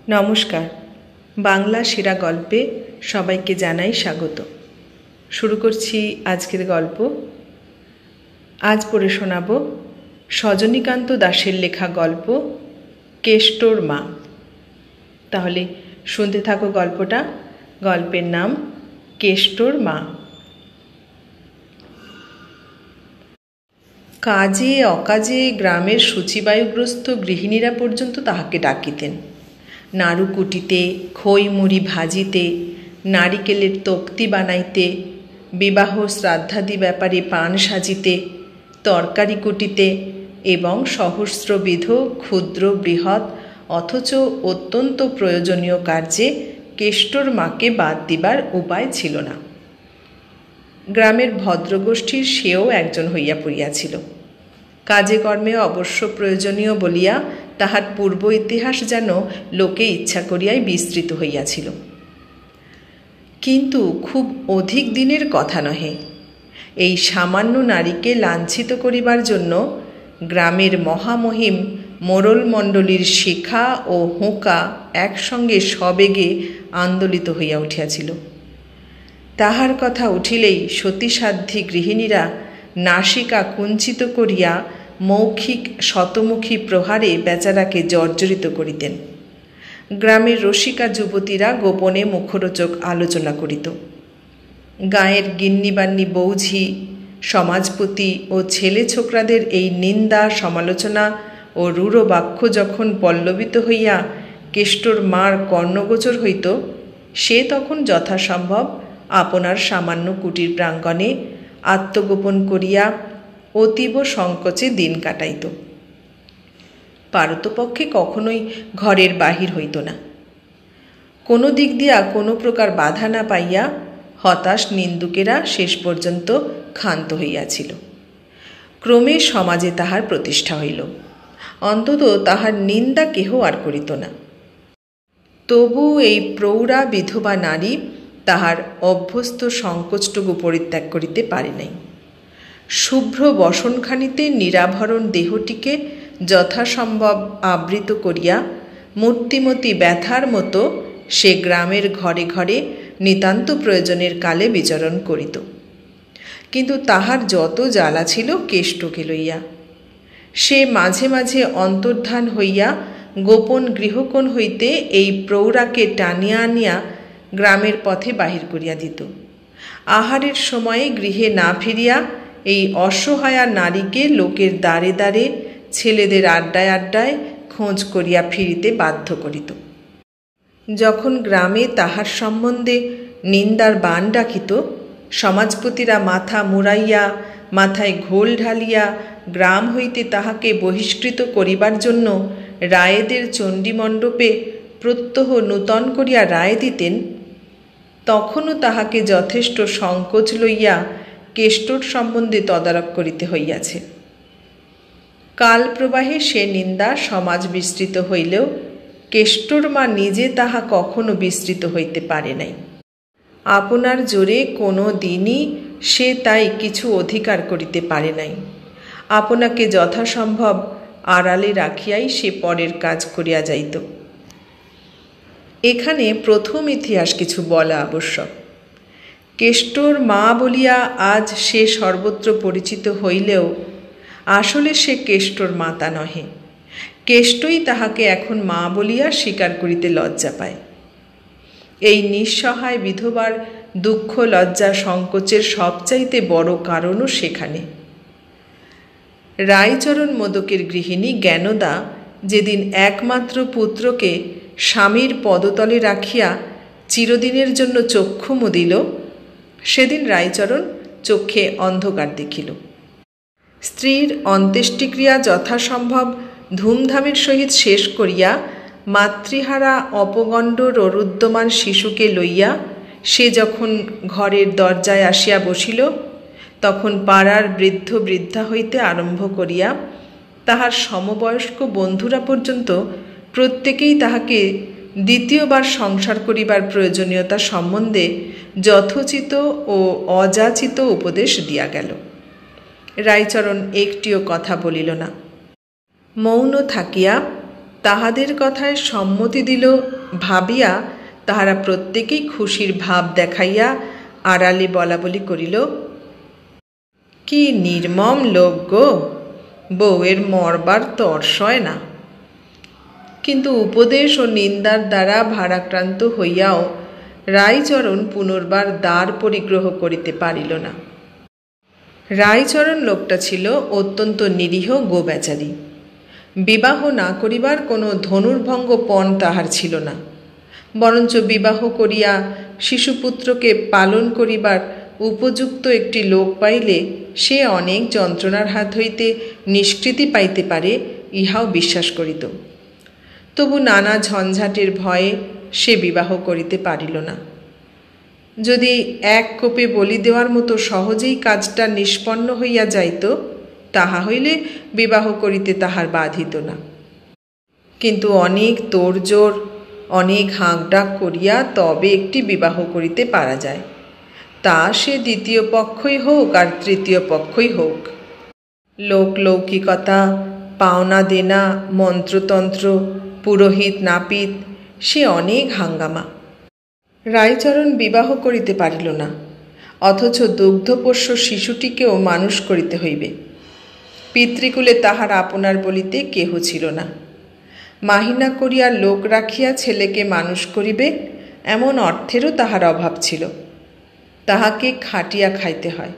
নমস্কার। বাংলা সেরা গল্পে সবাইকে জানাই স্বাগত। শুরু করছি আজকের গল্প। আজ পড়ে শোনাব সজনীকান্ত দাশের লেখা গল্প কেষ্টর মা। তাহলে শুনতে থাকো গল্পটা। গল্পের নাম কেষ্টর মা। কাজে অকাজে গ্রামের সূচিবায়ুগ্রস্ত গৃহিণীরা পর্যন্ত তাহাকে ডাকিতেন। নাড়ু কুটিতে, খই মুড়ি ভাজিতে, নারিকেলের তক্তি বানাইতে, বিবাহ শ্রাদ্ধাদি ব্যাপারে পান সাজিতে, তরকারি কুটিতে এবং সহস্রবিধ ক্ষুদ্র বৃহৎ অথচ অত্যন্ত প্রয়োজনীয় কার্যে কেষ্টর মাকে বাদ দিবার উপায় ছিল না। গ্রামের ভদ্রগোষ্ঠীর সেও একজন হইয়া পড়িয়াছিল। কাজে কর্মে অবশ্য প্রয়োজনীয় বলিয়া তাহার পূর্ব ইতিহাস যেন লোকে ইচ্ছা করিয়াই বিস্তৃত হইয়াছিল। কিন্তু খুব অধিক দিনের কথা নহে। এই সামান্য নারীকে লাঞ্ছিত করিবার জন্য গ্রামের মহামহিম মোড়লমণ্ডলীর শিখা ও হুঁকা একসঙ্গে সবেগে আন্দোলিত হইয়া উঠিয়াছিল। তাহার কথা উঠিলেই সতীসাধ্যী গৃহিণীরা নাসিকা কুঞ্চিত করিয়া মৌখিক শতমুখী প্রহারে বেচারাকে জর্জরিত করিতেন। গ্রামের রসিকা যুবতীরা গোপনে মুখরোচক আলোচনা করিত। গাঁয়ের গিন্নিবান্নি বৌঝি, সমাজপতি ও ছেলে ছোকরাদের এই নিন্দা সমালোচনা ও রূঢ় বাক্য যখন পল্লবিত হইয়া কেষ্টর মার কর্ণগোচর হইত, সে তখন যথাসম্ভব আপনার সামান্য কুটির প্রাঙ্গণে আত্মগোপন করিয়া অতীব সংকোচে দিন কাটাইত। পারতপক্ষে কখনোই ঘরের বাহির হইত না। কোনো দিক দিয়া কোনো প্রকার বাধা না পাইয়া হতাশ নিন্দুকেরা শেষ পর্যন্ত ক্ষান্ত হইয়াছিল। ক্রমে সমাজে তাহার প্রতিষ্ঠা হইল। অন্তত তাহার নিন্দা কেহ আর করিত না। তবু এই প্রৌঢ়া বিধবা নারী তাহার অভ্যস্ত সংকোচটুকু পরিত্যাগ করিতে পারে নাই। শুভ্র বসনখানিতে নিরাভরণ দেহটিকে যথাসম্ভব আবৃত করিয়া মূর্তিমতী ব্যথার মতো সে গ্রামের ঘরে ঘরে নিতান্ত প্রয়োজনের কালে বিচরণ করিত। কিন্তু তাহার যত জ্বালা ছিল কেষ্টকে লইয়া। সে মাঝে মাঝে অন্তর্ধান হইয়া গোপন গৃহকোণ হইতে এই প্রৌঢ়াকে টানিয়া আনিয়া গ্রামের পথে বাহির করিয়া দিত। আহারের সময়ে গৃহে না ফিরিয়া এই অসহায়া নারীকে লোকের দ্বারে দ্বারে, ছেলেদের আড্ডায় আড্ডায় খোঁজ করিয়া ফিরিতে বাধ্য করিত। যখন গ্রামে তাহার সম্বন্ধে নিন্দার বান ডাকিত, সমাজপতিরা মাথা মুড়াইয়া, মাথায় ঘোল ঢালিয়া গ্রাম হইতে তাহাকে বহিষ্কৃত করিবার জন্য রায়েদের চণ্ডীমণ্ডপে প্রত্যহ নূতন করিয়া রায় দিতেন, তখনও তাহাকে যথেষ্ট সংকোচ লইয়া কেষ্টর সম্বন্ধে তদারক করিতে হইয়াছে। কালপ্রবাহে সে নিন্দা সমাজ বিস্তৃত হইলেও কেষ্টর মা নিজে তাহা কখনো বিস্তৃত হইতে পারে নাই। আপনার জোরে কোনো দিনই সে তাই কিছু অধিকার করিতে পারে নাই। আপনাকে যথাসম্ভব আড়ালে রাখিয়াই সে পরের কাজ করিয়া যাইত। এখানে প্রথম ইতিহাস কিছু বলা আবশ্যক। কেষ্টর মা বলিয়া আজ সে সর্বত্র পরিচিত হইলেও আসলে সে কেষ্টর মাতা নহে। কেষ্টই তাহাকে এখন মা বলিয়া স্বীকার করিতে লজ্জা পায়। এই নিঃসহায় বিধবার দুঃখ লজ্জা সংকোচের সবচাইতে বড় কারণও সেখানে। রায়চরণ মোদকের গৃহিণী জ্ঞানদা যেদিন একমাত্র পুত্রকে স্বামীর পদতলে রাখিয়া চিরদিনের জন্য চক্ষু মুদিল, সেদিন রায়চরণ চক্ষে অন্ধকার দেখিল। স্ত্রীর অন্ত্যেষ্টিক্রিয়া যথাসম্ভব ধুমধামের সহিত শেষ করিয়া মাতৃহারা অপগণ্ড ররুদ্যমান শিশুকে লইয়া সে যখন ঘরের দরজায় আসিয়া বসিল, তখন পাড়ার বৃদ্ধ বৃদ্ধা হইতে আরম্ভ করিয়া তাহার সমবয়স্ক বন্ধুরা পর্যন্ত প্রত্যেকেই তাহাকে দ্বিতীয়বার সংসার করিবার প্রয়োজনীয়তা সম্বন্ধে যথোচিত ও অযাচিত উপদেশ দিয়া গেল। রায়চরণ একটিও কথা বলিল না। মৌন থাকিয়া তাহাদের কথায় সম্মতি দিল ভাবিয়া তাহারা প্রত্যেকেই খুশির ভাব দেখাইয়া আড়ালে বলাবলি করিল, কি নির্মম লোক গো, বউয়ের মরবার তর সয় না। কিন্তু উপদেশ ও নিন্দার দ্বারা ভারাক্রান্ত হইয়াও রায়চরণ পুনর্বার দ্বার পরিগ্রহ করিতে পারিল না। রায়চরণ লোকটা ছিল অত্যন্ত নিরীহ গোবেচারী। বিবাহ না করিবার কোনো ধনুর্ভঙ্গ পণ তাহার ছিল না, বরঞ্চ বিবাহ করিয়া শিশুপুত্রকে পালন করিবার উপযুক্ত একটি লোক পাইলে সে অনেক যন্ত্রণার হাত হইতে নিষ্কৃতি পাইতে পারে ইহাও বিশ্বাস করিত। তবু নানা ঝঞ্ঝাটের ভয়ে সে বিবাহ করিতে পারিল না। যদি এক কোপে বলি দেওয়ার মতো সহজেই কাজটা নিষ্পন্ন হইয়া যাইত, তাহা হইলে বিবাহ করিতে তাহার বাধিত না। কিন্তু অনেক তোড়জোড়, অনেক হাঁকডাক করিয়া তবে একটি বিবাহ করিতে পারা যায়, তা সে দ্বিতীয় পক্ষই হোক আর তৃতীয় পক্ষই হোক। লোকলৌকিকতা, পাওনা দেনা, মন্ত্রতন্ত্র, পুরোহিত নাপিত, সে অনেক হাঙ্গামা। রায়চরণ বিবাহ করিতে পারিল না, অথচ দুগ্ধপোষ্য শিশুটিকেও মানুষ করিতে হইবে। পিতৃকুলে তাহার আপনার বলিতে কেহ ছিল না। মাহিনা করিয়া লোক রাখিয়া ছেলেকে মানুষ করিবে এমন অর্থেরও তাহার অভাব ছিল। তাহাকে খাটিয়া খাইতে হয়।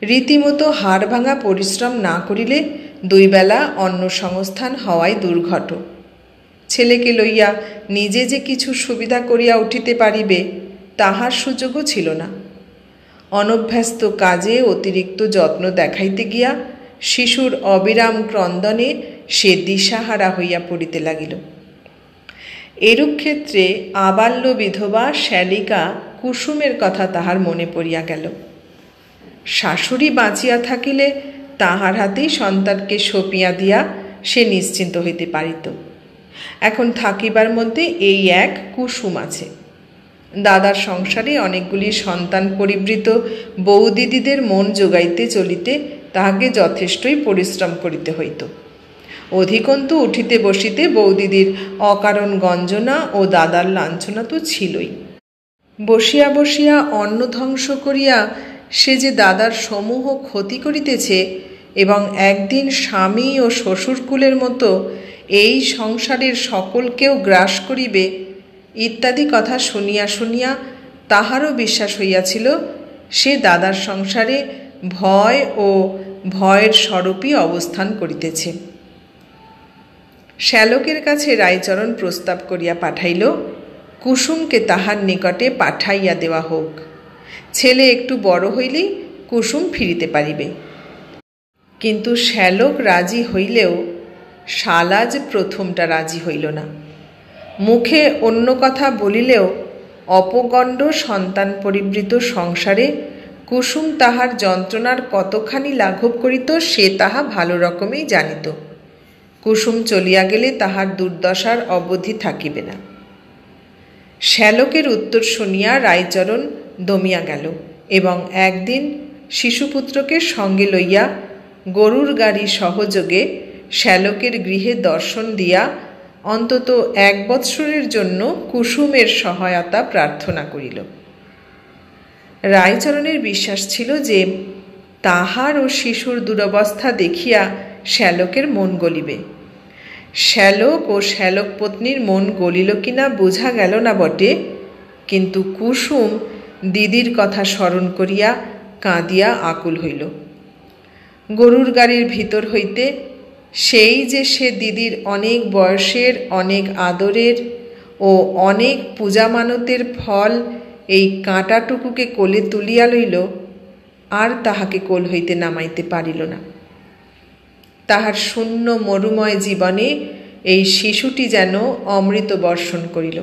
রীতিমতো হাড় ভাঙা পরিশ্রম না করিলে দুই বেলা অন্ন সংস্থান হওয়াই দুর্ঘট। ছেলেকে লইয়া নিজে যে কিছু সুবিধা করিয়া উঠিতে পারিবে তাহার সুযোগও ছিল না। অনভ্যস্ত কাজে অতিরিক্ত যত্ন দেখাইতে গিয়া শিশুর অবিরাম ক্রন্দনে সে দিশাহারা হইয়া পড়িতে লাগিল। এরূপ ক্ষেত্রে আবাল্য বিধবা শ্যালিকা কুসুমের কথা তাহার মনে পড়িয়া গেল। শাশুড়ি বাঁচিয়া থাকিলে তাহার হাতেই সন্তানকে সঁপিয়া দিয়া সে নিশ্চিন্ত হইতে পারিত। এখন থাকিবার মধ্যে এই এক কুসুম আছে। দাদার সংসারে অনেকগুলি সন্তান পরিবৃত বৌদিদিদের মন যোগাইতে চলিতে তাহাকে যথেষ্টই পরিশ্রম করিতে হইত। অধিকন্তু উঠিতে বসিতে বৌদিদির অকারণ গঞ্জনা ও দাদার লাঞ্ছনা তো ছিলই। বসিয়া বসিয়া অন্ন ধ্বংস করিয়া সে যে দাদার সমূহ ক্ষতি করিতেছে এবং একদিন স্বামী ও শ্বশুরকুলের মতো এই সংসারের সকলকেও গ্রাস করিবে ইত্যাদি কথা শুনিয়া শুনিয়া তাহারও বিশ্বাস হইয়াছিল সে দাদার সংসারে ভয় ও ভয়ের স্বরূপই অবস্থান করিতেছে। শ্যালকের কাছে রায়চরণ প্রস্তাব করিয়া পাঠাইল, কুসুমকে তাহার নিকটে পাঠাইয়া দেওয়া হোক। ছেলে একটু বড় হইলেই কুসুম ফিরিতে পারিবে। কিন্তু শ্যালক রাজি হইলেও শালাজ প্রথমটা রাজি হইল না। মুখে অন্য কথা বলিলেও অপগণ্ড সন্তান পরিবৃত সংসারে কুসুম তাহার যন্ত্রণার কতখানি লাঘব করিত সে তাহা ভালো রকমেই জানিত। কুসুম চলিয়া গেলে তাহার দুর্দশার অবধি থাকিবে না। শ্যালকের উত্তর শুনিয়া রায়চরণ দমিয়া গেল এবং একদিন শিশুপুত্রকে সঙ্গে লইয়া গরুর গাড়ি সহযোগে শ্যালকের গৃহে দর্শন দিয়া অন্তত 1 বৎসরের জন্য কুসুমের সহায়তা প্রার্থনা করিল। রায়চরণের বিশ্বাস ছিল যে তাহার ও শিশুর দুরবস্থা দেখিয়া শ্যালকের মন গলিবে। শ্যালক ও শ্যালক পত্নীর মন গলিল কিনা বোঝা গেল না বটে, কিন্তু কুসুম দিদির কথা স্মরণ করিয়া কাঁদিয়া আকুল হইল। গরুর গাড়ির ভিতর হইতে সেই যে সে দিদির অনেক বয়সের, অনেক আদরের ও অনেক পূজামানতের ফল এই কাঁটাটুকুকে কোলে তুলিয়া লইল, আর তাহাকে কোল হইতে নামাইতে পারিল না। তাহার শূন্য মরুময় জীবনে এই শিশুটি যেন অমৃত বর্ষণ করিল।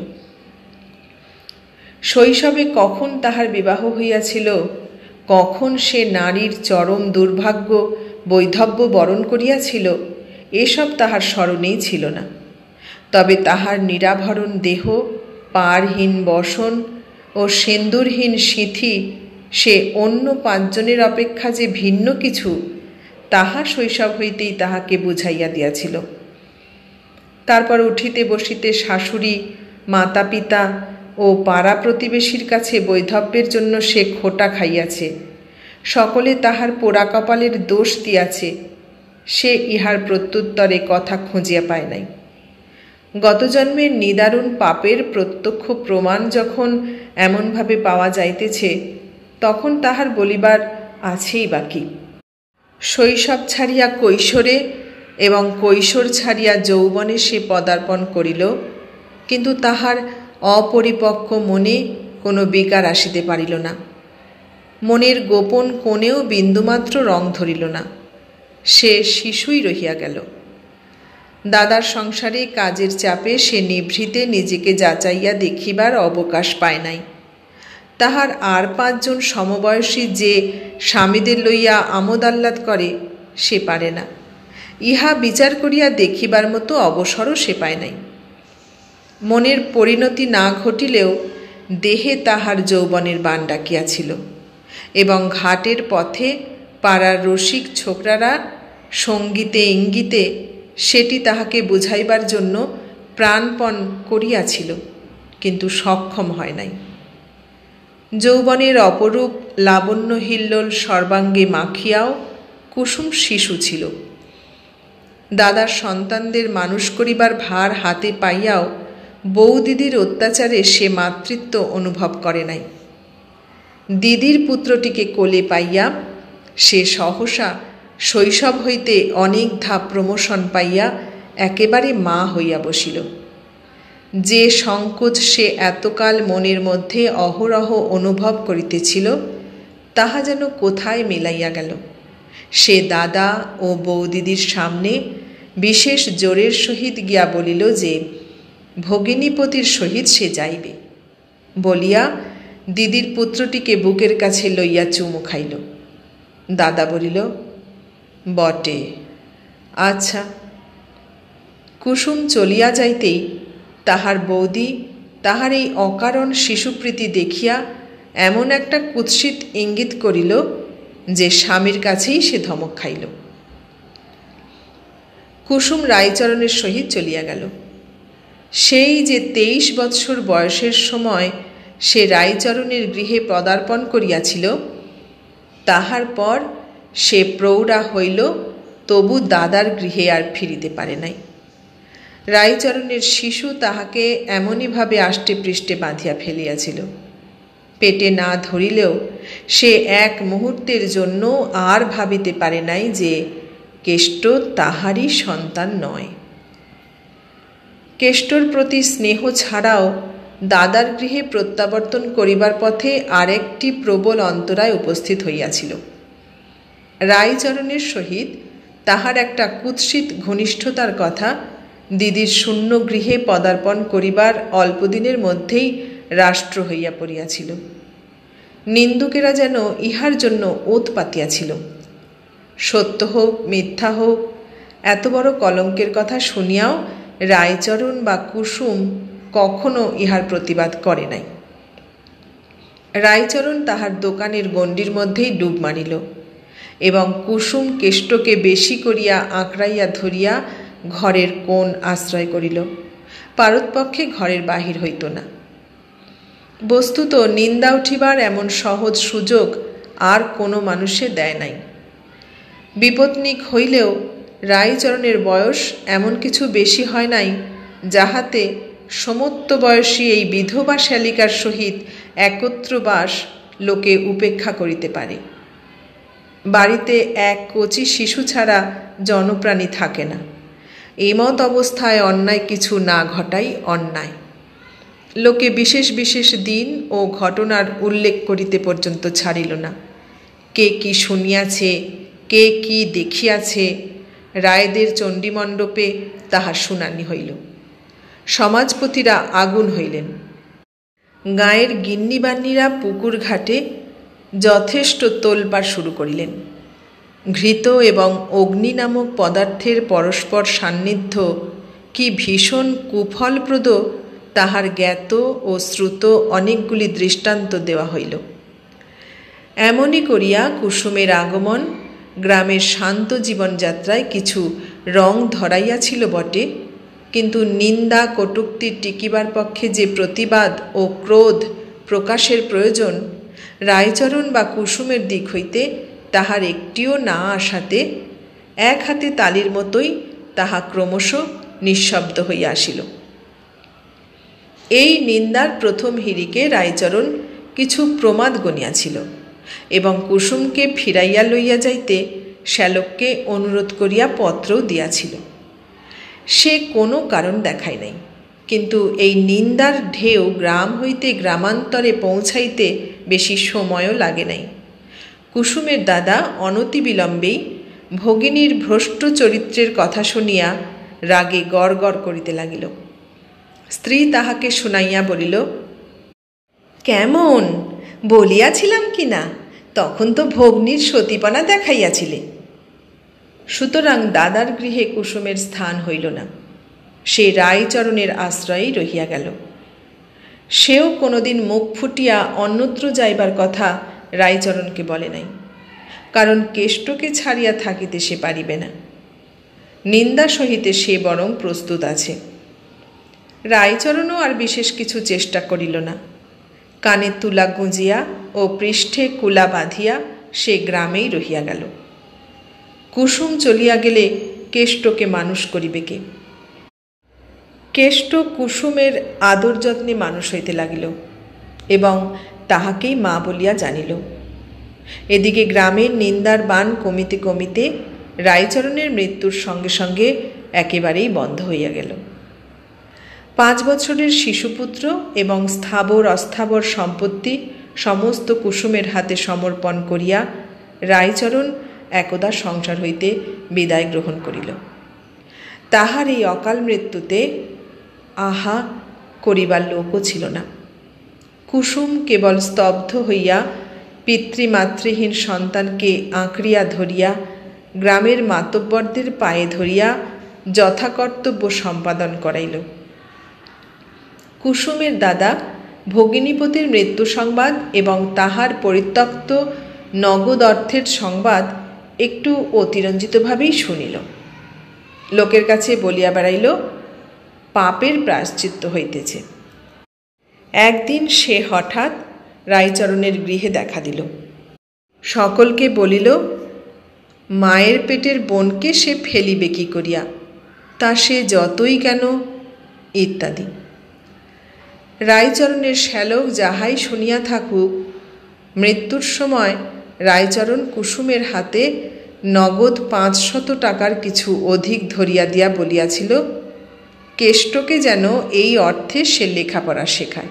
শৈশবে কখন তাহার বিবাহ হইয়াছিল, কখন সে নারীর চরম দুর্ভাগ্য বৈধব্য বরণ করিয়াছিল, এসব তাহার স্মরণেই ছিল না। তবে তাহার নিরাভরণ দেহ, পারহীন বসন ও সিন্দুরহীন সিঁথি সে অন্য 5 জনের অপেক্ষা যে ভিন্ন কিছু, তাহা শৈশব হইতেই তাহাকে বুঝাইয়া দিয়াছিল। তারপর উঠিতে বসিতে শাশুড়ি, মাতা পিতা ও পাড়া প্রতিবেশীর কাছে বৈধব্যের জন্য সে খোটা খাইয়াছে। সকলে তাহার পোড়া কপালের দোষ দিয়াছে, সে ইহার প্রত্যুত্তরে কথা খুঁজিয়া পায় নাই। গত জন্মের নিদারুণ পাপের প্রত্যক্ষ প্রমাণ যখন এমনভাবে পাওয়া যাইতেছে, তখন তাহার বলিবার আছেই বাকি। শৈশব ছাড়িয়া কৈশোরে এবং কৈশোর ছাড়িয়া যৌবনে সে পদার্পণ করিল, কিন্তু তাহার অপরিপক্ব মনে কোনো বিকার আসিতে পারিল না। মনের গোপন কোণেও বিন্দুমাত্র রং ধরিল না। সে শিশুই রহিয়া গেল। দাদার সংসারে কাজের চাপে সে নিভৃতে নিজেকে যাচাইয়া দেখিবার অবকাশ পায় নাই। তাহার আর 5 জন সমবয়সী যে স্বামীদের লইয়া আমোদ আহ্লাদ করে, সে পারে না। ইহা বিচার করিয়া দেখিবার মতো অবসরও সে পায় নাই। মনের পরিণতি না ঘটিলেও দেহে তাহার যৌবনের বান ডাকিয়াছিল, এবং ঘাটের পথে পাড়ার রসিক ছোকরারা সঙ্গীতে ইঙ্গিতে সেটি তাহাকে বুঝাইবার জন্য প্রাণপণ করিয়াছিল, কিন্তু সক্ষম হয় নাই। যৌবনের অপরূপ লাবণ্য হিল্লোল সর্বাঙ্গে মাখিয়াও কুসুম শিশু ছিল। দাদার সন্তানদের মানুষ করিবার ভার হাতে পাইয়াও বৌদিদির অত্যাচারে সে মাতৃত্ব অনুভব করে নাই। দিদির পুত্রটিকে কোলে পাইয়া সে সহসা শৈশব হইতে অনেক ধাপ প্রমোশন পাইয়া একেবারে মা হইয়া বসিল। যে সংকোচ সে এতকাল মনের মধ্যে অহরহ অনুভব করিতেছিল, তাহা যেন কোথায় মিলাইয়া গেল। সে দাদা ও বৌদিদির সামনে বিশেষ জোরের সহিত গিয়া বলিল যে ভগিনীপতির সহিত সে যাইবে। বলিয়া দিদির পুত্রটিকে বুকের কাছে লইয়া চুমু খাইল। দাদা বলিল, বটে, আচ্ছা। কুসুম চলিয়া যাইতেই তাহার বৌদি তাহার এই অকারণ শিশুপ্রীতি দেখিয়া এমন একটা কুৎসিত ইঙ্গিত করিল যে স্বামীর কাছেই সে ধমক খাইল। কুসুম রায়চরণের সহিত চলিয়া গেল। সেই যে 23 বৎসর বয়সের সময় সে রায়চরণের গৃহে পদার্পণ করিয়াছিল, তাহার পর সে প্রৌঢ়া হইল, তবু দাদার গৃহে আর ফিরিতে পারে নাই। রায়চরণের শিশু তাহাকে এমনইভাবে আষ্টে পৃষ্ঠে বাঁধিয়া ফেলিয়াছিল। পেটে না ধরিলেও সে এক মুহূর্তের জন্য আর ভাবিতে পারে নাই যে কেষ্ট তাহারই সন্তান নয়। কেষ্টর প্রতি স্নেহ ছাড়াও দাদার গৃহে প্রত্যাবর্তন করিবার পথে আরেকটি প্রবল অন্তরায় উপস্থিত হইয়াছিল। রায়চরণের সহিত তাহার একটা কুৎসিত ঘনিষ্ঠতার কথা দিদির শূন্য গৃহে পদার্পণ করিবার অল্পদিনের মধ্যেই রাষ্ট্র হইয়া পড়িয়াছিল। নিন্দুকেরা যেন ইহার জন্য ওত পাতিয়াছিল। সত্য হোক মিথ্যা হোক, এত বড় কলঙ্কের কথা শুনিয়াও রায়চরণ বা কুসুম কখনো ইহার প্রতিবাদ করে নাই। রায়চরণ তাহার দোকানের গণ্ডির মধ্যেই ডুব মারিল, এবং কুসুম কেষ্টকে বেশি করিয়া আঁকড়াইয়া ধরিয়া ঘরের কোণ আশ্রয় করিল। পারতপক্ষে ঘরের বাহির হইত না। বস্তুত নিন্দা উঠিবার এমন সহজ সুযোগ আর কোনো মানুষে দেয় নাই। বিপত্নিক হইলেও রায়চরণের বয়স এমন কিছু বেশি হয় নাই যাহাতে সমত্ব বয়সী এই বিধবা শ্যালিকার সহিত একত্র বাস লোকে উপেক্ষা করিতে পারে। বাড়িতে এক কচি শিশু ছাড়া জনপ্রাণী থাকে না। এমত অবস্থায় অন্যায় কিছু না ঘটাই অন্যায়। লোকে বিশেষ বিশেষ দিন ও ঘটনার উল্লেখ করিতে পর্যন্ত ছাড়িল না। কে কি শুনিয়াছে, কে কি দেখিয়াছে, রায়দের চণ্ডীমণ্ডপে তাহার শুনানি হইল। সমাজপতিরা আগুন হইলেন। গাঁয়ের গিন্নিবান্নিরা পুকুর ঘাটে যথেষ্ট তোলপাড় শুরু করিলেন। ঘৃত এবং অগ্নি নামক পদার্থের পরস্পর সান্নিধ্য কি ভীষণ কুফলপ্রদ তাহার জ্ঞাত ও শ্রুত অনেকগুলি দৃষ্টান্ত দেওয়া হইল। এমনি করিয়া কুসুমের আগমন গ্রামের শান্ত জীবনযাত্রায় কিছু রং ধরাইয়াছিল বটে, কিন্তু নিন্দা কটূক্তি টিকিবার পক্ষে যে প্রতিবাদ ও ক্রোধ প্রকাশের প্রয়োজন, রায়চরণ বা কুসুমের দিক হইতে তাহার একটিও না আসাতে এক হাতে তালির মতোই তাহা ক্রমশ নিঃশব্দ হইয়া আসিল। এই নিন্দার প্রথম হিড়িকে রায়চরণ কিছু প্রমাদ গণিয়াছিল এবং কুসুমকে ফিরাইয়া লইয়া যাইতে শ্যালককে অনুরোধ করিয়া পত্রও দিয়াছিল। সে কোনো কারণ দেখায় নাই, কিন্তু এই নিন্দার ঢেউ গ্রাম হইতে গ্রামান্তরে পৌঁছাইতে বেশি সময়ও লাগে নাই। কুসুমের দাদা অনতিবিলম্বেই ভগিনীর ভ্রষ্ট চরিত্রের কথা শুনিয়া রাগে গড় গড় করিতে লাগিল। স্ত্রী তাহাকে শুনাইয়া বলিল, কেমন বলিয়াছিলাম কি না, তখন তো ভগ্নীর সতীপনা দেখাইয়াছিলে। সুতরাং দাদার গৃহে কুসুমের স্থান হইল না, সে রায়চরণের আশ্রয়েই রহিয়া গেল। সেও কোনোদিন মুখ ফুটিয়া অন্যত্র যাইবার কথা রায়চরণকে বলে নাই, কারণ কেষ্টকে ছাড়িয়া থাকিতে সে পারিবে না। নিন্দা সহিতে সে বরং প্রস্তুত আছে। রায়চরণও আর বিশেষ কিছু চেষ্টা করিল না। কানে তুলা গুঁজিয়া ও পৃষ্ঠে কুলা বাঁধিয়া সে গ্রামেই রহিয়া গেল। কুসুম চলিয়া গেলে কেষ্টকে মানুষ করিবে কে? কেষ্ট কুসুমের আদর যত্নে মানুষ হইতে লাগিল এবং তাহাকেই মা বলিয়া জানিল। এদিকে গ্রামের নিন্দার বাণ কমিতে কমিতে রায়চরণের মৃত্যুর সঙ্গে সঙ্গে একেবারেই বন্ধ হইয়া গেল। 5 বছরের শিশুপুত্র এবং স্থাবর অস্থাবর সম্পত্তি সমস্ত কুসুমের হাতে সমর্পণ করিয়া রায়চরণ একদা সংসার হইতে বিদায় গ্রহণ করিল। তাহার এই অকাল মৃত্যুতে আহা করিবার লোকও ছিল না। কুসুম কেবল স্তব্ধ হইয়া পিতৃমাতৃহীন সন্তানকে আঁকড়িয়া ধরিয়া গ্রামের মাতব্বরদের পায়ে ধরিয়া যথাকর্তব্য সম্পাদন করাইল। কুসুমের দাদা ভগিনীপতির মৃত্যু সংবাদ এবং তাহার পরিত্যক্ত নগদ অর্থের সংবাদ একটু অতিরঞ্জিতভাবেই শুনিল। লোকের কাছে বলিয়া বেড়াইল, পাপের প্রায়শ্চিত্ত হইতেছে। একদিন সে হঠাৎ রায়চরণের গৃহে দেখা দিল। সকলকে বলিল, মায়ের পেটের বোনকে সে ফেলিবে কি করিয়া, তা সে যতই কেন ইত্যাদি। রায়চরণের শ্যালক যাহাই শুনিয়া থাকুক, মৃত্যুর সময় রায়চরণ কুসুমের হাতে নগদ 500 টাকার কিছু অধিক ধরিয়া দিয়া বলিয়াছিল, কেষ্টকে যেন এই অর্থে সে লেখাপড়া শেখায়।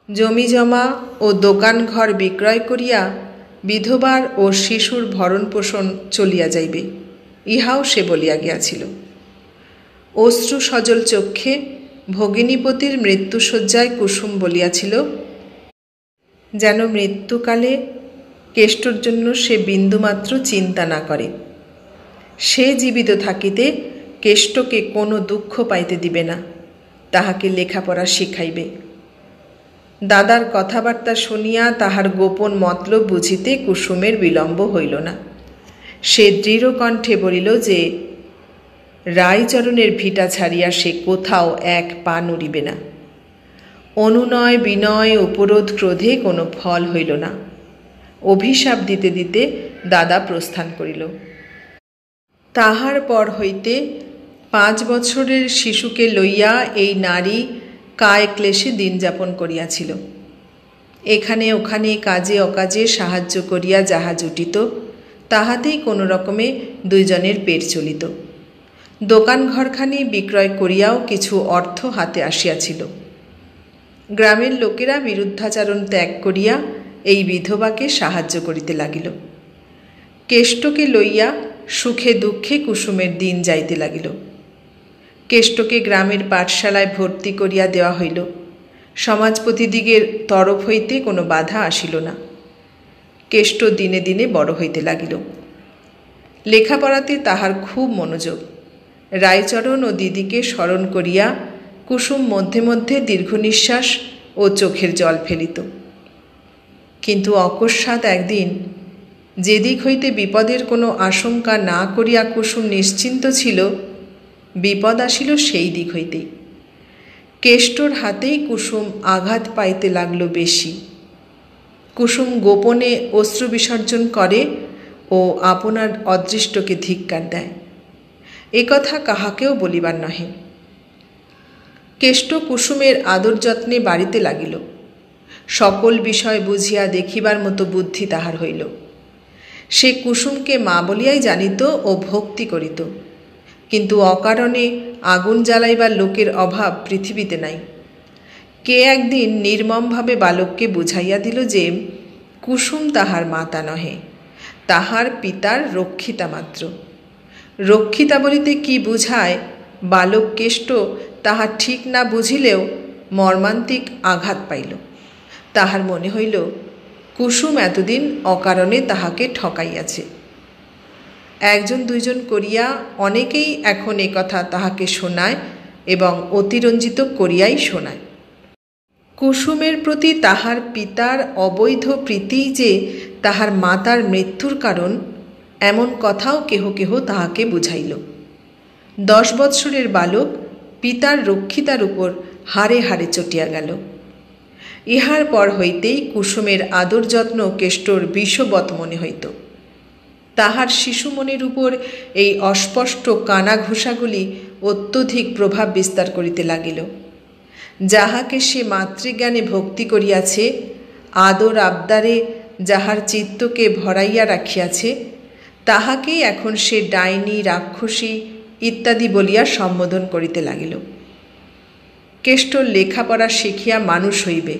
জমিজমা ও দোকান ঘর বিক্রয় করিয়া বিধবার ও শিশুর ভরণ পোষণ চলিয়া যাইবে, ইহাও সে বলিয়া গিয়াছিল। অশ্রু সজল চক্ষে ভগিনীপতির মৃত্যুশয্যায় কুসুম বলিয়াছিল, যেন মৃত্যুকালে কেষ্টর জন্য সে বিন্দুমাত্র চিন্তা না করে। সে জীবিত থাকিতে কেষ্টকে কোনো দুঃখ পাইতে দিবে না, তাহাকে লেখাপড়া শিখাইবে। দাদার কথাবার্তা শুনিয়া তাহার গোপন মতলব বুঝিতে কুসুমের বিলম্ব হইল না। সে দৃঢ় কণ্ঠে বলিল যে রায়চরণের ভিটা ছাড়িয়া সে কোথাও এক পা নড়িবে না। অনুনয় বিনয় উপরোধ ক্রোধে কোনো ফল হইল না। অভিশাপ দিতে দিতে দাদা প্রস্থান করিল। তাহার পর হইতে 5 বছরের শিশুকে লইয়া এই নারী কায় ক্লেশে দিন যাপন করিয়াছিল। এখানে ওখানে কাজে অকাজে সাহায্য করিয়া যাহা জুটিত, তাহাতেই কোনো রকমে দুইজনের পেট চলিত। দোকান ঘরখানি বিক্রয় করিয়াও কিছু অর্থ হাতে আসিয়াছিল। গ্রামের লোকেরা বিরুদ্ধাচরণ ত্যাগ করিয়া এই বিধবাকে সাহায্য করিতে লাগিল। কেষ্টকে লইয়া সুখে দুঃখে কুসুমের দিন যাইতে লাগিল। কেষ্টকে গ্রামের পাঠশালায় ভর্তি করিয়া দেওয়া হইল। সমাজপতিদিগের তরফ হইতে কোনো বাধা আসিল না। কেষ্ট দিনে দিনে বড় হইতে লাগিল। লেখাপড়াতে তাহার খুব মনোযোগ। রায়চরণ ও দিদিকে স্মরণ করিয়া কুসুম মধ্যে মধ্যে দীর্ঘ নিঃশ্বাস ও চোখের জল ফেলিত। কিন্তু অকস্মাৎ একদিন যেদিক হইতে বিপদের কোনো আশঙ্কা না করিয়া কুসুম নিশ্চিন্ত ছিল, বিপদ আসিল সেই দিক হইতেই। কেষ্টর হাতেই কুসুম আঘাত পাইতে লাগল বেশি। কুসুম গোপনে অশ্রু বিসর্জন করে ও আপনার অদৃষ্টকে ধিক্কার দেয়। একথা কাহাকেও বলিবার নহে। কেষ্ট কুসুমের আদর যত্নে বাড়িতে লাগিল। সকল বিষয় বুঝিয়া দেখিবার মতো বুদ্ধি তাহার হইল। সে কুসুমকে মা বলিয়াই জানিত ও ভক্তি করিত, কিন্তু অকারণে আগুন জ্বালাইবার লোকের অভাব পৃথিবীতে নাই। কে একদিন নির্মমভাবে বালককে বুঝাইয়া দিল যে কুসুম তাহার মাতা নহে, তাহার পিতার রক্ষিতা মাত্র। রক্ষিতা বলিতে কি বুঝায় বালক কেষ্ট তাহা ঠিক না বুঝিলেও মর্মান্তিক আঘাত পাইল। তাহার মনে হইল কুসুম এতদিন অকারণে তাহাকে ঠকাইয়াছে। একজন দুইজন করিয়া অনেকেই এখন একথা তাহাকে শোনায় এবং অতিরঞ্জিত করিয়াই শোনায়। কুসুমের প্রতি তাহার পিতার অবৈধ প্রীতি যে তাহার মাতার মৃত্যুর কারণ, এমন কথাও কেহ কেহ তাহাকে বুঝাইল। 10 বৎসরের বালক পিতার রক্ষিতার উপর হাড়ে হাড়ে চটিয়া গেল। ইহার পর হইতেই কুসুমের আদর যত্ন কেষ্টর বিষবৎ মনে হইত। তাহার শিশু মনের উপর এই অস্পষ্ট কানা ঘোষাগুলি অত্যধিক প্রভাব বিস্তার করিতে লাগিল। যাহাকে সে মাতৃজ্ঞানে ভক্তি করিয়াছে, আদর আবদারে যাহার চিত্তকে ভরাইয়া রাখিয়াছে, তাহাকেই এখন সে ডাইনি, রাক্ষসী ইত্যাদি বলিয়া সম্বোধন করিতে লাগিল। কেষ্টর লেখাপড়া শিখিয়া মানুষ হইবে,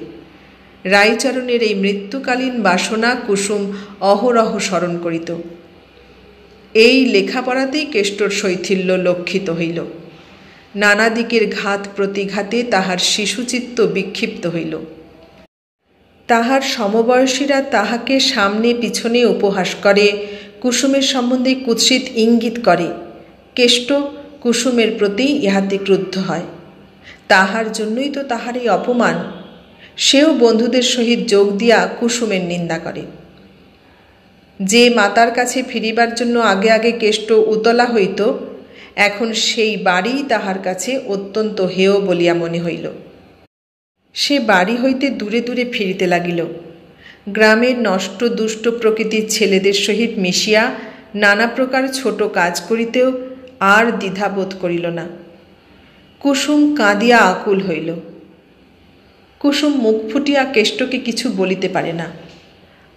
রাইচরণের এই মৃত্যুকালীন বাসনা কুসুম অহরহ স্মরণ করিত। এই লেখাপড়াতেই কেষ্টর শৈথিল্য লক্ষিত হইল। নানা দিকের ঘাত প্রতিঘাতে তাহার শিশুচিত্ত বিক্ষিপ্ত হইল। তাহার সমবয়সীরা তাহাকে সামনে পিছনে উপহাস করে, কুসুমের সম্বন্ধে কুৎসিত ইঙ্গিত করে। কেষ্ট কুসুমের প্রতি ইহাতে ক্রুদ্ধ হয়। তাহার জন্যই তো তাহার এই অপমান। সেও বন্ধুদের সহিত যোগ দিয়া কুসুমের নিন্দা করে। যে মাতার কাছে ফিরিবার জন্য আগে আগে কেষ্ট উতলা হইত, এখন সেই বাড়ি তাহার কাছে অত্যন্ত হেয় বলিয়া মনে হইল। সে বাড়ি হইতে দূরে দূরে ফিরিতে লাগিল। গ্রামের নষ্ট দুষ্ট প্রকৃতির ছেলেদের সহিত মিশিয়া নানা প্রকার ছোট কাজ করিতেও আর দ্বিধাবোধ করিল না। কুসুম কাঁদিয়া আকুল হইল। কুসুম মুখ ফুটিয়া কেষ্টকে কিছু বলিতে পারে না।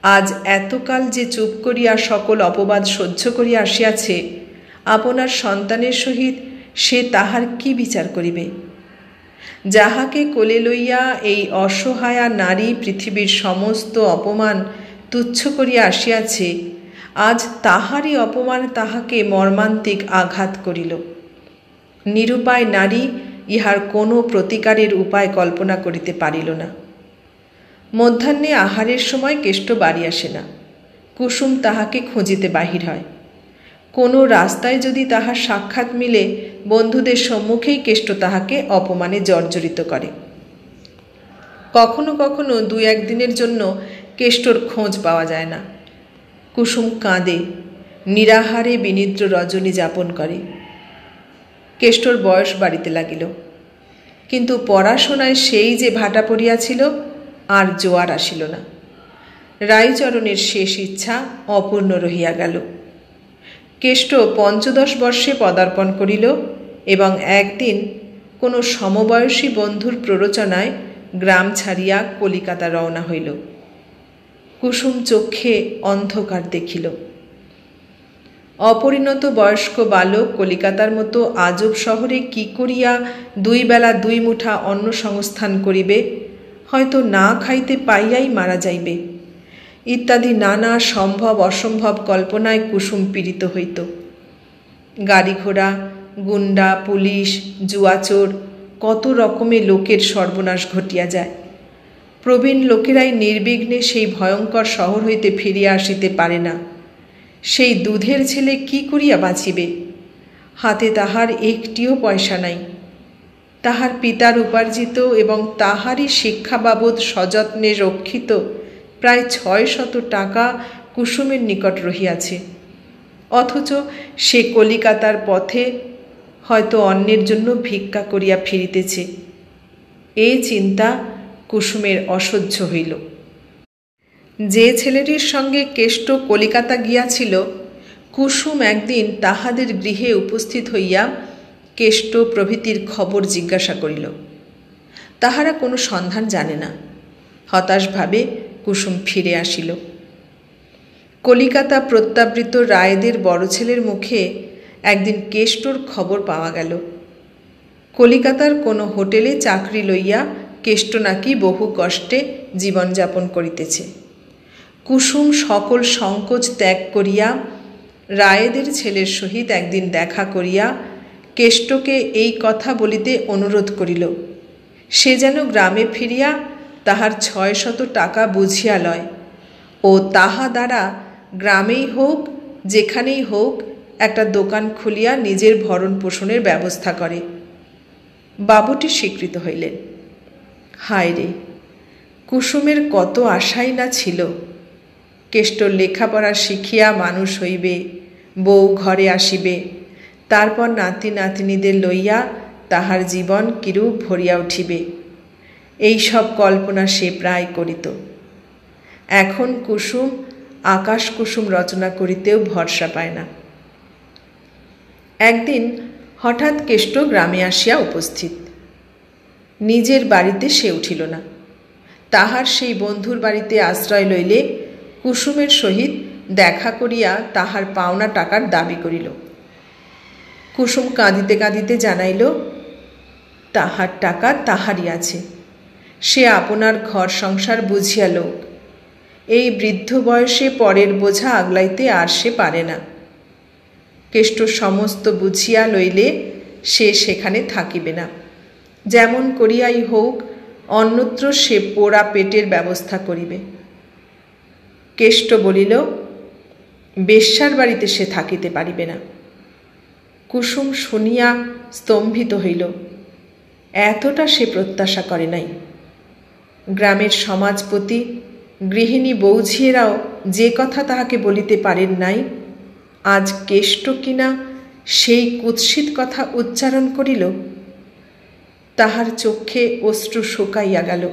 আজ এতকাল যে চুপ করিয়া সকল অপবাদ সহ্য করিয়া আসিয়াছে, আপনার সন্তানের সহিত সে তাহার কি বিচার করিবে? যাহাকে কোলে লইয়া এই অসহায়া নারী পৃথিবীর সমস্ত অপমান তুচ্ছ করিয়া আসিয়াছে, আজ তাহারই অপমান তাহাকে মর্মান্তিক আঘাত করিল। নিরুপায় নারী ইহার কোনো প্রতিকারের উপায় কল্পনা করিতে পারিল না। মধ্যাহ্নে আহারের সময় কেষ্ট বাড়ি আসে না। কুসুম তাহাকে খুঁজিতে বাহির হয়। কোনো রাস্তায় যদি তাহার সাক্ষাৎ মিলে, বন্ধুদের সম্মুখেই কেষ্ট তাহাকে অপমানে জর্জরিত করে। কখনো কখনো 2-1 দিনের জন্য কেষ্টর খোঁজ পাওয়া যায় না। কুসুম কাঁদে, নিরাহারে বিনিদ্র রজনী যাপন করে। কেষ্টর বয়স বাড়িতে লাগিল, কিন্তু পড়াশোনায় সেই যে ভাটা পড়িয়াছিল, আর জোয়ার আসিল না। রাইচরণের শেষ ইচ্ছা অপূর্ণ রহিয়া গেল। কেষ্ট 15 বর্ষে পদার্পণ করিল এবং একদিন কোনো সমবয়সী বন্ধুর প্ররোচনায় গ্রাম ছাড়িয়া কলিকাতা রওনা হইল। কুসুম চক্ষে অন্ধকার দেখিল। অপরিণত বয়স্ক বালক কলিকাতার মতো আজব শহরে কি করিয়া 2 বেলা 2 মুঠা অন্ন সংস্থান করিবে, হয়তো না খাইতে পাইয়াই মারা যাইবে, ইত্যাদি নানা সম্ভব অসম্ভব কল্পনায় কুসুম পীড়িত হইত। গাড়ি ঘোড়া, গুন্ডা, পুলিশ, জুয়াচোর, কত রকমে লোকের সর্বনাশ ঘটিয়া যায়। প্রবীণ লোকেরাই নির্বিঘ্নে সেই ভয়ঙ্কর শহর হইতে ফিরিয়া আসিতে পারে না। সেই দুধের ছেলে কি করিয়া বাঁচিবে? হাতে তাহার একটিও পয়সা নাই। তাহার পিতার উপার্জিত এবং তাহারই শিক্ষা বাবদ সযত্নে রক্ষিত প্রায় 600 টাকা কুসুমের নিকট রহিয়াছে। অথচ সে কলিকাতার পথে হয়তো অন্যের জন্য ভিক্ষা করিয়া ফিরিতেছে। এই চিন্তা কুসুমের অসহ্য হইল। যে ছেলেটির সঙ্গে কেষ্ট কলিকাতা গিয়াছিল, কুসুম একদিন তাহাদের গৃহে উপস্থিত হইয়া কেষ্ট প্রভৃতির খবর জিজ্ঞাসা করিল। তাহারা কোনো সন্ধান জানে না। হতাশভাবে কুসুম ফিরে আসিল। কলিকাতা প্রত্যাবৃত রায়দের বড় ছেলের মুখে একদিন কেষ্টর খবর পাওয়া গেল। কলিকাতার কোনো হোটেলে চাকরি লইয়া কেষ্ট নাকি বহু কষ্টে জীবনযাপন করিতেছে। কুসুম সকল সংকোচ ত্যাগ করিয়া রায়েদের ছেলের সহিত একদিন দেখা করিয়া কেষ্টকে এই কথা বলিতে অনুরোধ করিল, সে যেন গ্রামে ফিরিয়া তাহার 600 টাকা বুঝিয়া লয় ও তাহা দ্বারা গ্রামেই হোক যেখানেই হোক একটা দোকান খুলিয়া নিজের ভরণ পোষণের ব্যবস্থা করে। বাবুটি স্বীকৃত হইলেন। হায় রে, কুসুমের কত আশাই না ছিল। কেষ্ট লেখাপড়া শিখিয়া মানুষ হইবে, বউ ঘরে আসিবে, তারপর নাতি নাতনিদের লইয়া তাহার জীবন কিরূপ ভরিয়া উঠিবে, এই সব কল্পনা সে প্রায় করিত। এখন কুসুম আকাশ কুসুম রচনা করিতেও ভরসা পায় না। একদিন হঠাৎ কেষ্ট গ্রামে আসিয়া উপস্থিত। নিজের বাড়িতে সে উঠিল না। তাহার সেই বন্ধুর বাড়িতে আশ্রয় লইলে কুসুমের সহিত দেখা করিয়া তাহার পাওনা টাকার দাবি করিল। কুসুম কাঁদিতে কাঁদিতে জানাইল, তাহার টাকা তাহারই আছে, সে আপনার ঘর সংসার বুঝিয়া লোক, এই বৃদ্ধ বয়সে পরের বোঝা আগলাইতে আর সে পারে না। কেষ্ট সমস্ত বুঝিয়া লইলে সে সেখানে থাকিবে না, যেমন করিয়াই হোক অন্যত্র সে পোড়া পেটের ব্যবস্থা করিবে। কেষ্ট বলিল, বেশ্যার বাড়িতে সে থাকিতে পারিবে না। কুসুম শুনিয়া স্তম্ভিত হইল। এতটা সে প্রত্যাশা করে নাই। গ্রামের সমাজপতি গৃহিণী বৌঝিয়েরাও যে কথা তাহাকে বলিতে পারেন নাই, আজ কেষ্ট কিনা সেই কুৎসিত কথা উচ্চারণ করিল। তাহার চক্ষে অশ্রু শুকাইয়া গেল।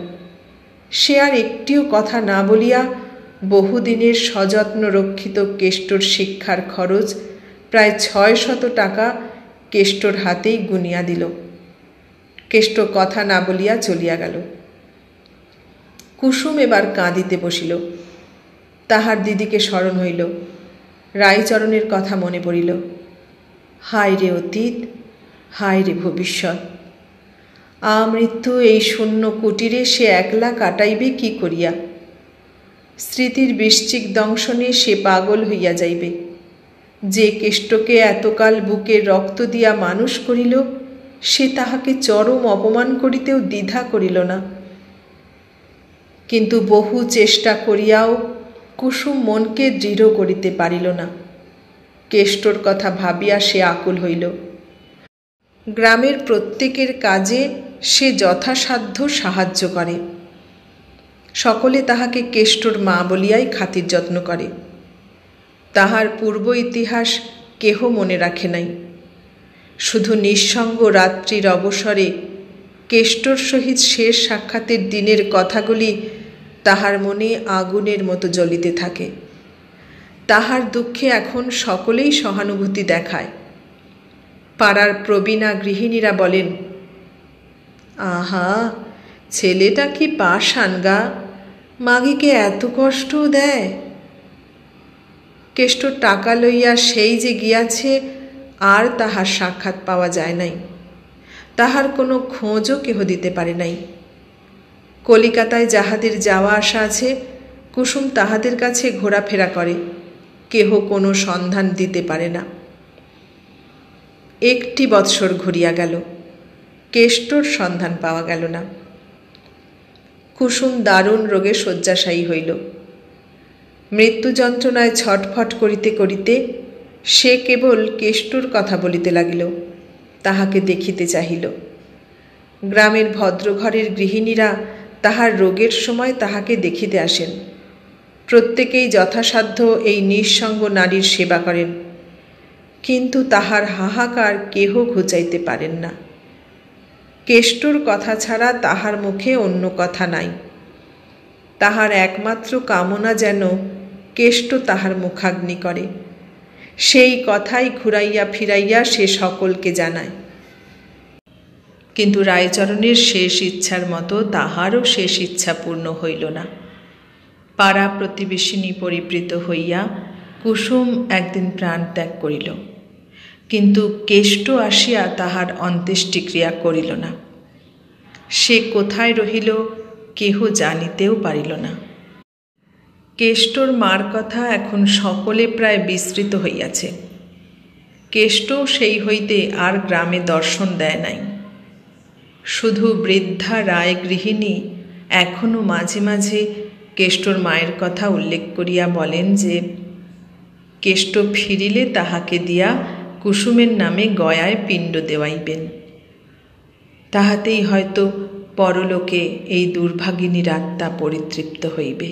সে আর একটিও কথা না বলিয়া বহুদিনের সযত্ন রক্ষিত কেষ্টর শিক্ষার খরচ প্রায় 600 টাকা কেষ্টর হাতেই গুনিয়া দিল। কেষ্ট কথা না বলিয়া চলিয়া গেল। কুসুম এবার কাঁদিতে বসিল। তাহার দিদিকে স্মরণ হইল। রায়চরণের কথা মনে পড়িল। হায় রে অতীত, হায় রে ভবিষ্যৎ। আমৃত্যু এই শূন্য কুটিরে সে একলা কাটাইবে কি করিয়া? স্মৃতির বৃশ্চিক দংশনে সে পাগল হইয়া যাইবে। যে কেষ্টকে এতকাল বুকে রক্ত দিয়া মানুষ করিল, সে তাহাকে চরম অপমান করিতেও দ্বিধা করিল না। কিন্তু বহু চেষ্টা করিয়াও কুসুম মনকে দৃঢ় করিতে পারিল না। কেষ্টর কথা ভাবিয়া সে আকুল হইল। গ্রামের প্রত্যেকের কাজে সে যথাসাধ্য সাহায্য করে। সকলে তাহাকে কেষ্টর মা বলিয়াই খাতির যত্ন করে। তাহার পূর্ব ইতিহাস কেহ মনে রাখে নাই। শুধু নিঃসঙ্গ রাত্রির অবসরে কেষ্টর সহিত শেষ সাক্ষাতের দিনের কথাগুলি তাহার মনে আগুনের মতো জ্বলিতে থাকে। তাহার দুঃখে এখন সকলেই সহানুভূতি দেখায়। পাড়ার প্রবীণা গৃহিণীরা বলেন, আহা, ছেলেটা কি পাষাণ গা, মাগিকে এত কষ্টও দেয়। কেষ্ট টাকা লইয়া সেই যে গিয়াছে, আর তাহার সাক্ষাৎ পাওয়া যায় নাই। তাহার কোনো খোঁজও কেহ দিতে পারে নাই। কলিকাতায় যাহাদের যাওয়া আসা আছে, কুসুম তাহাদের কাছে ঘোরাফেরা করে, কেহ কোনো সন্ধান দিতে পারে না। 1 বৎসর ঘুরিয়া গেল, কেষ্টর সন্ধান পাওয়া গেল না। কুসুম দারুণ রোগে শয্যাশায়ী হইল। মৃত্যু যন্ত্রণায় ছটফট করিতে করিতে সে কেবল কেষ্টর কথা বলিতে লাগিল, তাহাকে দেখিতে চাহিল। গ্রামের ভদ্রঘরের গৃহিণীরা তাহার রোগের সময় তাহাকে দেখিতে আসেন। প্রত্যেকেই যথাসাধ্য এই নিঃসঙ্গ নারীর সেবা করেন, কিন্তু তাহার হাহাকার কেহ ঘুচাইতে পারেন না। কেষ্টর কথা ছাড়া তাহার মুখে অন্য কথা নাই। তাহার একমাত্র কামনা যেন কেষ্ট তাহার মুখাগ্নি করে। সেই কথাই ঘুরাইয়া ফিরাইয়া সে সকলকে জানায়। কিন্তু রায়চরণের শেষ ইচ্ছার মতো তাহারও শেষ ইচ্ছা পূর্ণ হইল না। পাড়া প্রতিবেশিনী পরিবৃত হইয়া কুসুম একদিন প্রাণ ত্যাগ করিল, কিন্তু কেষ্ট আসিয়া তাহার অন্ত্যেষ্টিক্রিয়া করিল না। সে কোথায় রহিল কেহ জানিতেও পারিল না। কেষ্টর মার কথা এখন সকলে প্রায় বিস্মৃত হইয়াছে। কেষ্টও সেই হইতে আর গ্রামে দর্শন দেয় নাই। শুধু বৃদ্ধা রায় গৃহিণী এখনও মাঝে মাঝে কেষ্টর মায়ের কথা উল্লেখ করিয়া বলেন যে কেষ্ট ফিরিলে তাহাকে দিয়া কুসুমের নামে গয়ায় পিণ্ড দেওয়াইবেন। তাহাতেই হয়তো পরলোকে এই দুর্ভাগিনীর আত্মা পরিতৃপ্ত হইবে।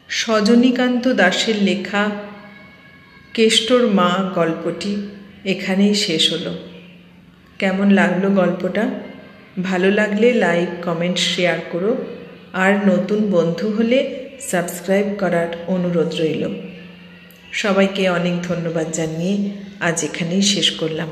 সজনীকান্ত দাশের লেখা কেষ্টর মা গল্পটি এখানেই শেষ হলো। কেমন লাগলো গল্পটা? ভালো লাগলে লাইক, কমেন্ট, শেয়ার করো। আর নতুন বন্ধু হলে সাবস্ক্রাইব করার অনুরোধ রইল। সবাইকে অনেক ধন্যবাদ জানিয়ে আজ এখানেই শেষ করলাম।